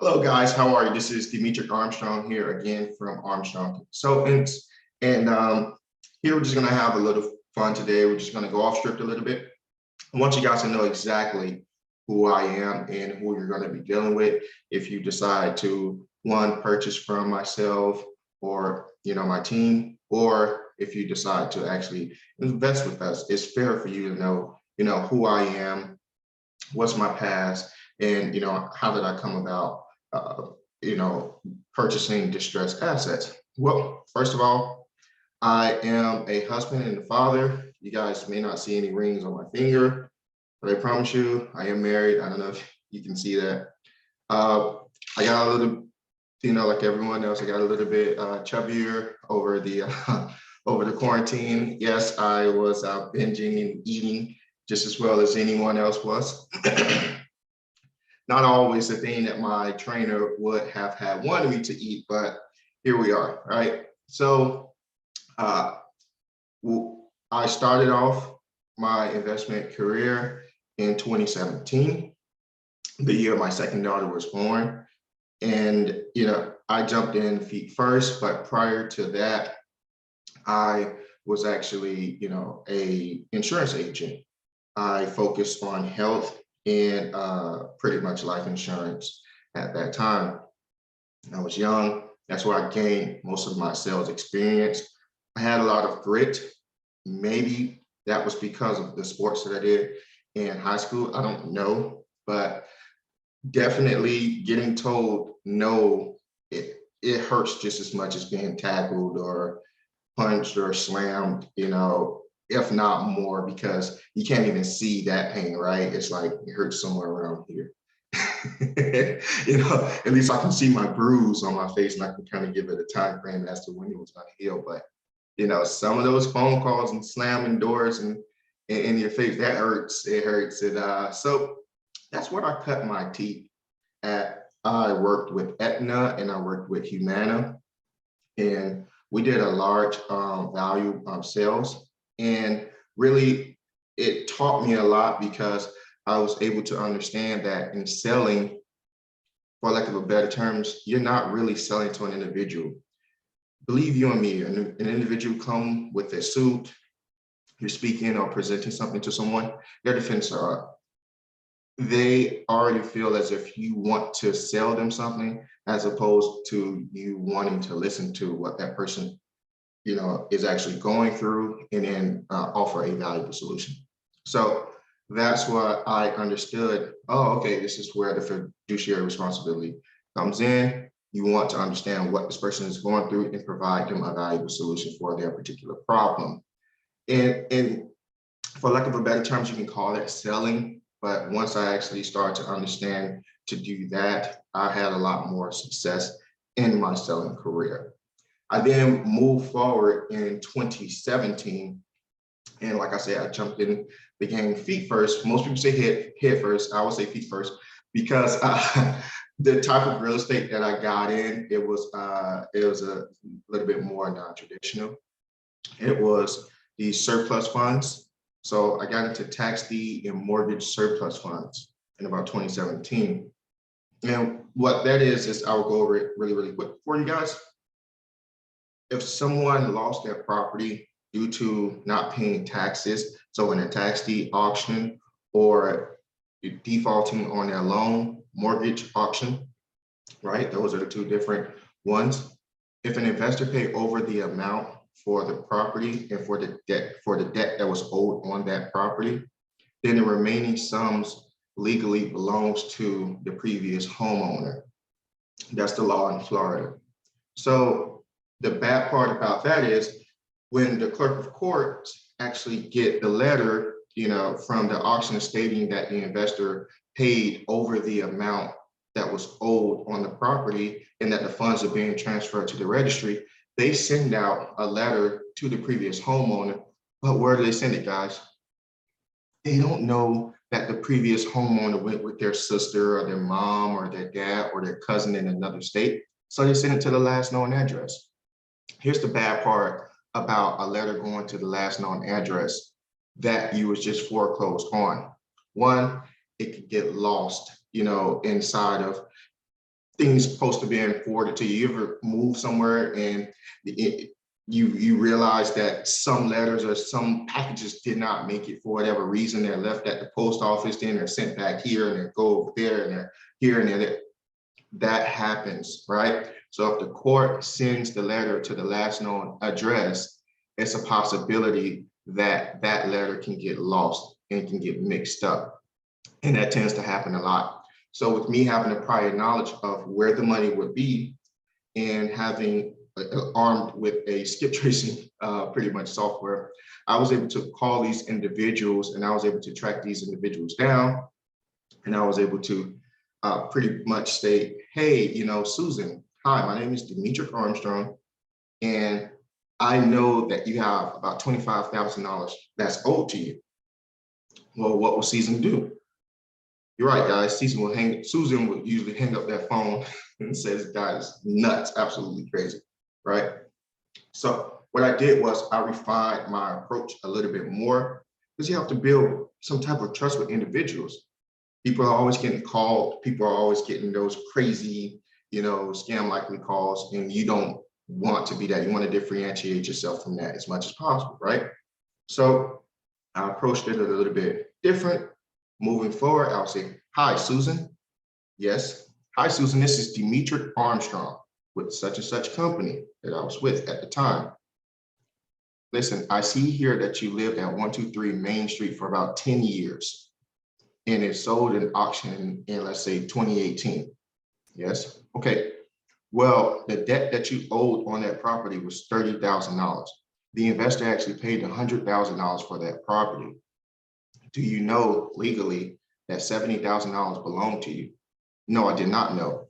Hello, guys. How are you? This is Dimitri Armstrong here again from Armstrong Consultants. And here we're just going to have a little fun today. We're just going to go off script a little bit. I want you guys to know exactly who I am and who you're going to be dealing with if you decide to, one, purchase from myself or, my team, or if you decide to actually invest with us. It's fair for you to know, who I am, what's my past, and how did I come about uh, purchasing distressed assets. Well, first of all, I am a husband and a father. You guys may not see any rings on my finger, but I promise you I am married. I don't know if you can see that. uh, I got a little, like everyone else, I got a little bit chubbier over the over the quarantine. Yes, I was binging and eating just as well as anyone else was. Not always the thing that my trainer would have had wanted me to eat, but here we are, right? So uh, I started off my investment career in 2017, the year my second daughter was born. And, I jumped in feet first, but prior to that, I was actually, a insurance agent. I focused on health and pretty much life insurance at that time. I was young. That's where I gained most of my sales experience. I had a lot of grit. Maybe that was because of the sports that I did in high school. I don't know, but definitely getting told no, it hurts just as much as being tackled or punched or slammed, if not more, because you can't even see that pain, right? It's like it hurts somewhere around here. At least I can see my bruise on my face and I can kind of give it a time frame as to when it was going to heal. But some of those phone calls and slamming doors and in your face, that hurts. It hurts. So that's where I cut my teeth at. I worked with Aetna and I worked with Humana, and we did a large value sales. And really, it taught me a lot because I was able to understand that in selling, for lack of a better terms, you're not really selling to an individual. Believe you and me, an individual come with a suit, you're speaking or presenting something to someone, their defenses are up. They already feel as if you want to sell them something as opposed to you wanting to listen to what that person, is actually going through and then offer a valuable solution. So that's what I understood. Oh, okay, this is where the fiduciary responsibility comes in. You want to understand what this person is going through and provide them a valuable solution for their particular problem. And for lack of a better terms, you can call that selling. But once I actually started to understand to do that, I had a lot more success in my selling career. I then moved forward in 2017. And like I said, I jumped in the game feet first. Most people say head first. I would say feet first because the type of real estate that I got in, it was a little bit more non-traditional. It was the surplus funds. So I got into tax deed and mortgage surplus funds in about 2017. And what that is I will go over it really, really quick for you guys. If someone lost their property due to not paying taxes, so in a tax deed auction or defaulting on their loan, mortgage auction, right? Those are the two different ones. If an investor paid over the amount for the property and for the debt that was owed on that property, then the remaining sums legally belongs to the previous homeowner. That's the law in Florida. So the bad part about that is when the clerk of court actually get the letter, from the auction stating that the investor paid over the amount that was owed on the property and that the funds are being transferred to the registry, they send out a letter to the previous homeowner. But where do they send it, guys? They don't know that the previous homeowner went with their sister or their mom or their dad or their cousin in another state. So they send it to the last known address. Here's the bad part about a letter going to the last known address that you was just foreclosed on. One, it could get lost, inside of things supposed to be forwarded to you. You ever move somewhere and you realize that some letters or some packages did not make it for whatever reason? They're left at the post office, then they're sent back here, and they go over there, and they're here and there. That happens, right? So if the court sends the letter to the last known address, it's a possibility that that letter can get lost and can get mixed up. And that tends to happen a lot. So with me having a prior knowledge of where the money would be and having armed with a skip tracing pretty much software, I was able to call these individuals and I was able to track these individuals down. And I was able to pretty much say, hey, Susan, hi, my name is Demetric Armstrong, and I know that you have about $25,000 that's owed to you. Well, what will Susan do? You're right, guys. Susan will usually hang up that phone and says, guy is nuts, absolutely crazy, right? So what I did was I refined my approach a little bit more, because you have to build some type of trust with individuals. People are always getting called. People are always getting those crazy, scam likely calls, and you don't want to be that. You want to differentiate yourself from that as much as possible, right? So I approached it a little bit different. Moving forward, I'll say, hi, Susan. Yes. Hi, Susan. This is Demetric Armstrong with such and such company that I was with at the time. Listen, I see here that you lived at 123 Main Street for about 10 years. And it sold in auction in, let's say, 2018. Yes. Okay. Well, the debt that you owed on that property was $30,000. The investor actually paid $100,000 for that property. Do you know legally that $70,000 belonged to you? No, I did not know.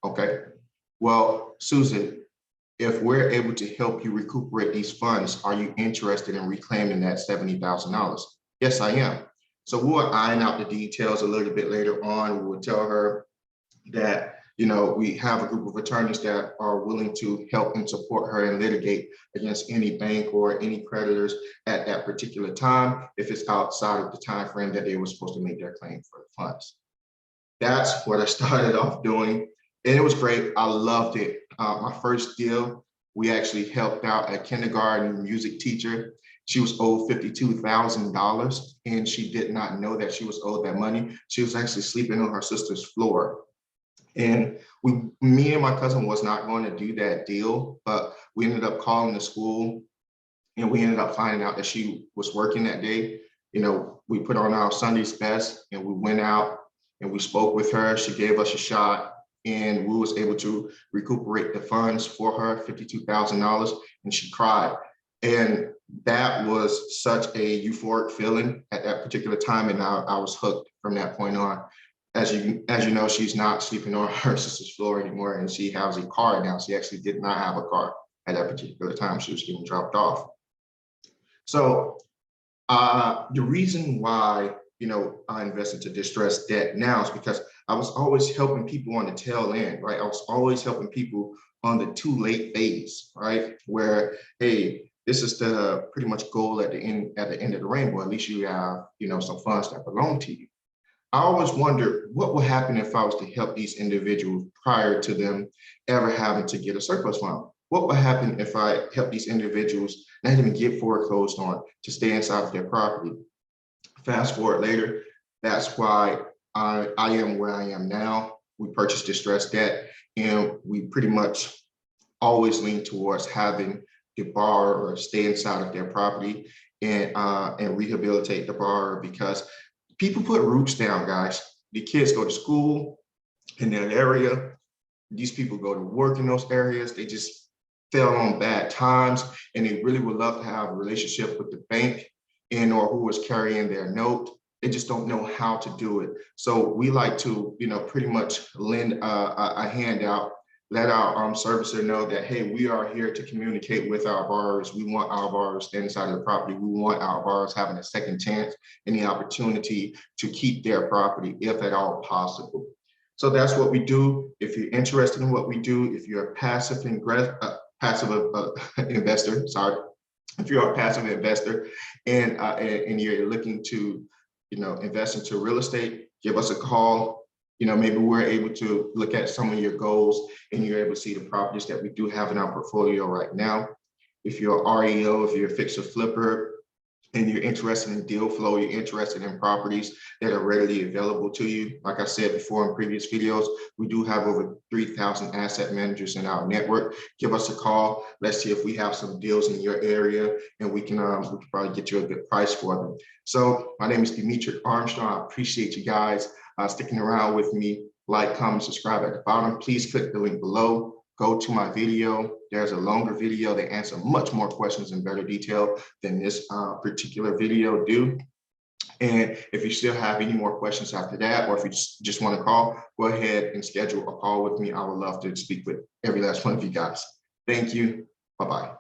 Okay. Well, Susan, if we're able to help you recuperate these funds, are you interested in reclaiming that $70,000? Yes, I am. So we'll iron out the details a little bit later on. We will tell her that, we have a group of attorneys that are willing to help and support her and litigate against any bank or any creditors at that particular time, if it's outside of the time frame that they were supposed to make their claim for the funds. That's what I started off doing. And it was great. I loved it. My first deal, we actually helped out a kindergarten music teacher. She was owed $52,000, and she did not know that she was owed that money. She was actually sleeping on her sister's floor. And me and my cousin was not going to do that deal, but we ended up calling the school, and we ended up finding out that she was working that day. We put on our Sunday's best, and we went out and we spoke with her. She gave us a shot, and we was able to recuperate the funds for her, $52,000, and she cried. And that was such a euphoric feeling at that particular time, and I was hooked from that point on. As you know, she's not sleeping on her sister's floor anymore, and she has a car now. She actually did not have a car at that particular time. She was getting dropped off. So the reason why I invest into distressed debt now is because I was always helping people on the tail end, right? I was always helping people on the too late phase, right? Where, hey, this is the pretty much goal at the end of the rainbow. At least you have some funds that belong to you. I always wondered what would happen if I was to help these individuals prior to them ever having to get a surplus fund. What would happen if I help these individuals not even get foreclosed on to stay inside of their property? Fast forward later, that's why I am where I am now. We purchased distressed debt, and we pretty much always lean towards having the borrower stay inside of their property and rehabilitate the borrower, because people put roots down, guys. The kids go to school in that area. These people go to work in those areas. They just fell on bad times, and they really would love to have a relationship with the bank or who is carrying their note. They just don't know how to do it. So we like to, pretty much lend a hand out, let our servicer know that, hey, we are here to communicate with our borrowers. We want our borrowers staying inside of the property. We want our borrowers having a second chance and the opportunity to keep their property if at all possible. So that's what we do. If you're interested in what we do, if you're a passive investor, if you're a passive investor and you're looking to invest into real estate, give us a call. maybe we're able to look at some of your goals and you're able to see the properties that we do have in our portfolio right now. If you're an REO, if you're a fixer flipper, and you're interested in deal flow, you're interested in properties that are readily available to you. Like I said before in previous videos, we do have over 3,000 asset managers in our network. Give us a call. Let's see if we have some deals in your area and we can probably get you a good price for them. So my name is Dimitri Armstrong. I appreciate you guys sticking around with me. Like, comment, subscribe at the bottom. Please click the link below. Go to my video. There's a longer video that answers much more questions in better detail than this particular video do. And if you still have any more questions after that, or if you just want to call, go ahead and schedule a call with me. I would love to speak with every last one of you guys. Thank you. Bye-bye.